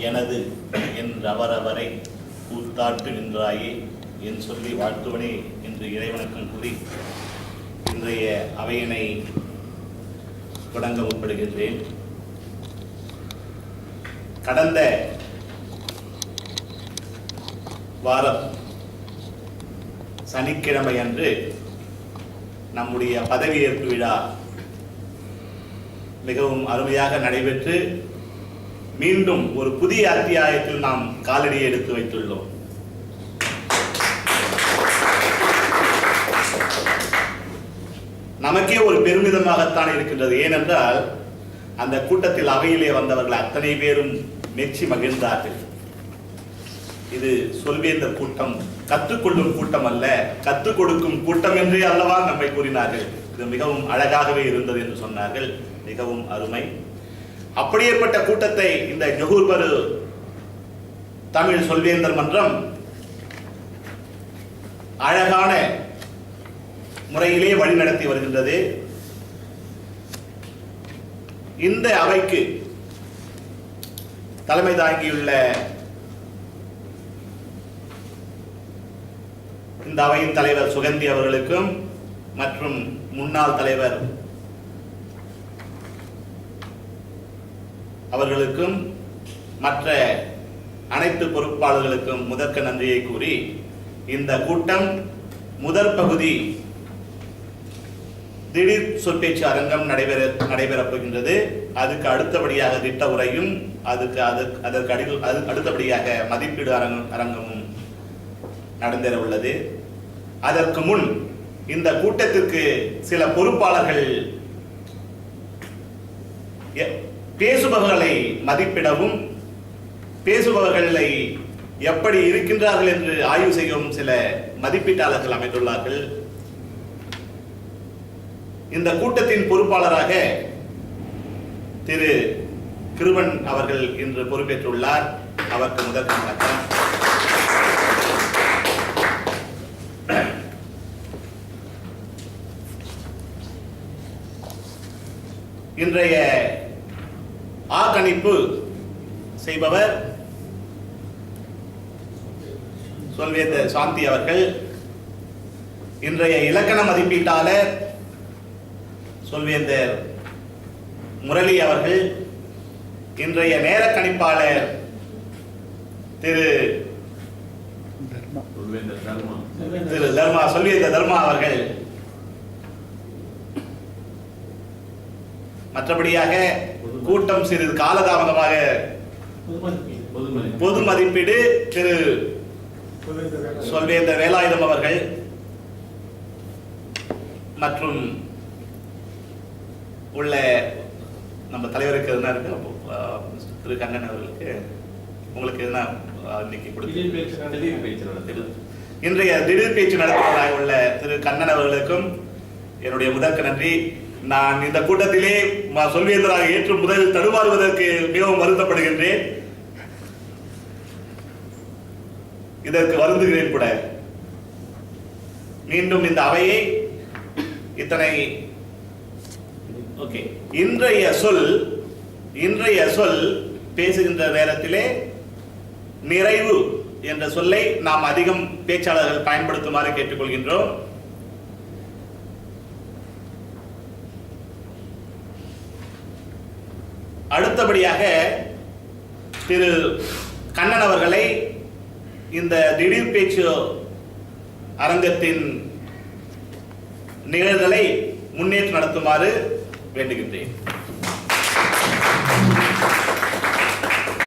எனது என்றவரவரை கூத்தாட்டு நின்றாயே என் சொல்லி வாழ்த்துவனே என்று இறைவணக்கம் கூறி இன்றைய அவையினை தொடங்க முற்படுகின்றேன். கடந்த வாரம் சனிக்கிழமை அன்று நம்முடைய பதவியேற்பு விழா மிகவும் அருமையாக நடைபெற்று மீண்டும் ஒரு புதிய அத்தியாயத்தில் நாம் காலடியை எடுத்து வைத்துள்ளோம். நமக்கே ஒரு பெருமிதமாகத்தான் இருக்கின்றது. ஏனென்றால் அந்த கூட்டத்தில் அவையிலே வந்தவர்கள் அத்தனை பேரும் மெச்சி மகிழ்ந்தார்கள். இது சொல்வேந்தர் கூட்டம், கற்றுக்கொள்ளும் கூட்டம் அல்ல, கற்றுக் கொடுக்கும் கூட்டம் என்றே அல்லவா நம்மை கூறினார்கள். இது மிகவும் அழகாகவே இருந்தது என்று சொன்னார்கள். மிகவும் அருமை. அப்படியேற்பட்ட கூட்டத்தை இந்த ஜொகூர்பரு தமிழ் சொல்வேந்தர் மன்றம் அழகான முறையிலே வழிநடத்தி வருகின்றது. இந்த அவைக்கு தலைமை தாங்கியுள்ள இந்த அவையின் தலைவர் சுகந்தி அவர்களுக்கும் மற்றும் முன்னாள் தலைவர் அவர்களுக்கும் மற்ற அனைத்து பொறுப்பாளர்களுக்கும் முதற்க நன்றியை கூறி இந்த கூட்டம் முதற் பகுதி திடீர் சொற்பேச்சு அரங்கம் நடைபெறப் போகின்றது. அதுக்கு அடுத்தபடியாக திட்ட உரையும் அதற்கு அடுத்தபடியாக மதிப்பீடு அரங்கமும் நடந்தேற உள்ளது. அதற்கு முன் இந்த கூட்டத்திற்கு சில பொறுப்பாளர்கள் பேசுபவர்களை மதிப்பிடவும் பேசுபவர்களை எப்படி இருக்கின்றார்கள் என்று ஆய்வு செய்யவும் சில மதிப்பீட்டாளர்கள் அமைந்துள்ளார்கள். இந்த கூட்டத்தின் பொறுப்பாளராக திரு கிருபன் அவர்கள் இன்று பொறுப்பேற்றுள்ளார். அவருக்கு முதற்க வணக்கம். இன்றைய ஆக்கணிப்பு செய்பவர் சொல்வேந்தர் சாந்தி அவர்கள். இன்றைய இலக்கண மதிப்பீட்டாளர் சொல்வேந்தர் முரளி அவர்கள். இன்றைய நேர கணிப்பாளர் திரு தர்மா சொல்வேந்தர் தர்மா அவர்கள். மற்றபடியாக கூட்டம் சிறிது காலதாமதமாக பொது மதிப்பீடு திரு சொல்வேந்தர் வேலாயுதம் அவர்கள் மற்றும் உள்ள நம்ம தலைவருக்கு எதுனா இருக்கு திரு கண்ணன் அவர்களுக்கு உங்களுக்கு எதுனா இன்னைக்கு இன்றைய திடீர் பேச்சு நடத்துவதாக உள்ள திரு கண்ணன் அவர்களுக்கும் என்னுடைய முதற்க நன்றி. நான் இந்த கூட்டத்திலே சொல்வேந்தராக ஏற்று முதலில் தடுமாறுவதற்கு மிகவும் வருத்தப்படுகின்றேன். இதற்கு வருந்துகிறேன் கூட. மீண்டும் இந்த அவையை இத்தனை இன்றைய சொல் பேசுகின்ற நேரத்திலே நிறைவு என்ற சொல்லை நாம் அதிகம் பேச்சாளர்கள் பயன்படுத்துமாறு கேட்டுக்கொள்கின்றோம். அடுத்தபடியாக திரு கண்ணன் அவர்களை இந்த திடீர் பேச்சு அரங்கத்தின் நிகழ்வுகளை முன்னேற்று நடத்துமாறு வேண்டுகின்றேன்.